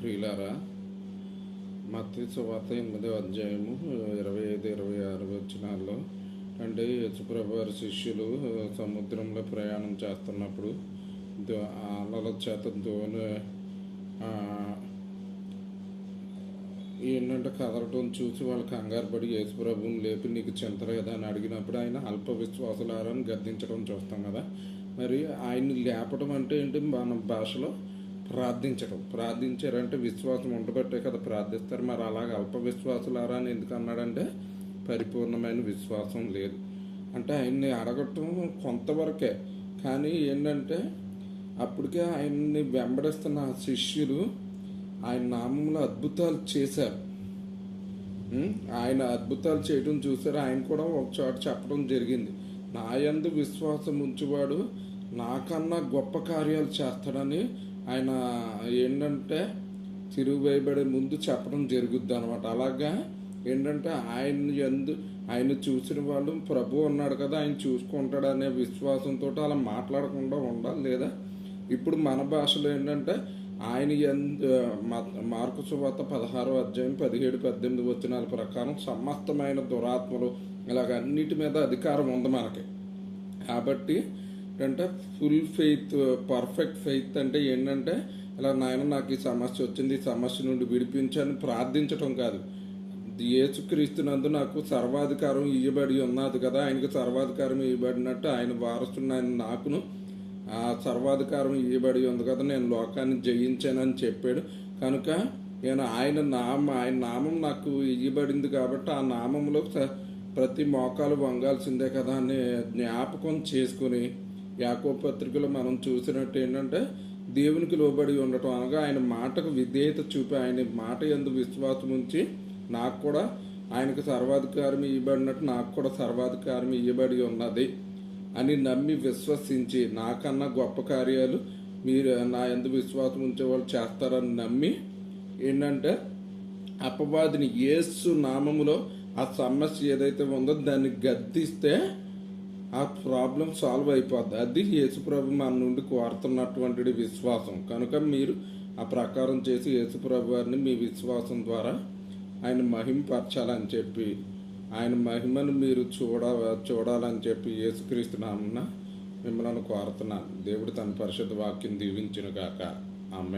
ప్రియులారా, మత్తయి సువార్త 8వ అధ్యాయము 25-26 వచనాల్లో అంటే యేసుప్రభు వారి శిష్యులు సముద్రంలో ప్రయాణం చేస్తున్నప్పుడు అలల చేత ఏంటంటే కదలటం చూసి వాళ్ళు కంగారు పడి యేసుప్రభుని లేపి నీకు చింత లేదా అని అడిగినప్పుడు ఆయన అల్ప విశ్వాసులారని గద్దించడం చూస్తాం కదా. మరి ఆయన్ని లేపడం అంటే ఏంటి? మన భాషలో ప్రార్థించారంటే విశ్వాసం ఉండబట్టే కదా ప్రార్థిస్తారు. మరి అలాగ అల్ప విశ్వాసులారా అని ఎందుకు అన్నాడంటే పరిపూర్ణమైన విశ్వాసం లేదు. అంటే ఆయన్ని అడగటం కొంతవరకే, కానీ ఏంటంటే అప్పటికే ఆయన్ని వెంబడిస్తున్న ఆ శిష్యులు ఆయన నామంలో అద్భుతాలు చేశారు. ఆయన అద్భుతాలు చేయడం చూశారు. ఆయన కూడా ఒక చోట చెప్పడం జరిగింది, నా యందు విశ్వాసం ఉంచువాడు నాకన్నా గొప్ప కార్యాలు చేస్తాడని ఆయన ఏంటంటే తిరుగువేయబడే ముందు చెప్పడం జరుగుద్ది అనమాట. అలాగా ఏంటంటే ఆయన చూసిన వాళ్ళు ప్రభు ఉన్నాడు కదా, ఆయన చూసుకుంటాడు అనే విశ్వాసంతో అలా మాట్లాడకుండా ఉండాలి. లేదా ఇప్పుడు మన భాషలో ఏంటంటే ఆయన మార్కు సువార్త 16వ అధ్యాయం 17-18 వచనాల ప్రకారం సమస్తమైన దురాత్మలు ఇలాగ అన్నిటి మీద అధికారం ఉంది మనకి. కాబట్టి అంటే ఫుల్ ఫెయిత్, పర్ఫెక్ట్ ఫెయిత్ అంటే ఏంటంటే ఇలా నాయన నాకు ఈ సమస్య వచ్చింది, ఈ సమస్య నుండి విడిపించని ప్రార్థించటం కాదు. యేసుక్రీస్తునందు నాకు సర్వాధికారం ఇవ్వబడి ఉన్నది కదా, ఆయనకు సర్వాధికారం ఇవ్వబడినట్టు ఆయన వారసుడు ఆయన నాకును ఆ సర్వాధికారం ఇవ్వబడి ఉంది కదా, నేను లోకాన్ని జయించానని చెప్పాడు. కనుక నేను ఆయన నామం నాకు ఇవ్వబడింది కాబట్టి ఆ నామంలో ప్రతి మోకాలు వంగాల్సిందే కదా అని జ్ఞాపకం చేసుకుని యాకోబు పత్రికలో మనం చూసినట్టు ఏంటంటే దేవునికి లోబడి ఉండటం అనగా ఆయన మాటకు విధేయత చూపి ఆయన మాట యందు విశ్వాసం ఉంచి నాకు కూడా ఆయనకు సర్వాధికారం ఇవ్వబడినట్టు నాకు కూడా సర్వాధికారం ఇవ్వబడి ఉన్నది అని నమ్మి విశ్వసించి నాకన్నా గొప్ప కార్యాలు మీరు నా యందు విశ్వాసం ఉంచే వాళ్ళు చేస్తారని నమ్మి ఏంటంటే అపవాదిని యేసు నామములో ఆ సమస్య ఏదైతే ఉందో దాన్ని గద్దిస్తే ఆ ప్రాబ్లం సాల్వ్ అయిపోద్ది. అది యేసుప్రభు మన నుండి కోరుతున్నటువంటి విశ్వాసం. కనుక మీరు ఆ ప్రకారం చేసి యేసుప్రభు వారిని మీ విశ్వాసం ద్వారా ఆయన మహిమపరచాలని చెప్పి ఆయన మహిమను మీరు చూడాలని చెప్పి యేసుక్రీస్తు నామమున మిమ్మల్ని కోరుతున్నాను. దేవుడు తన పరిశుద్ధ వాక్యం దీవించును గాక. ఆమేన్.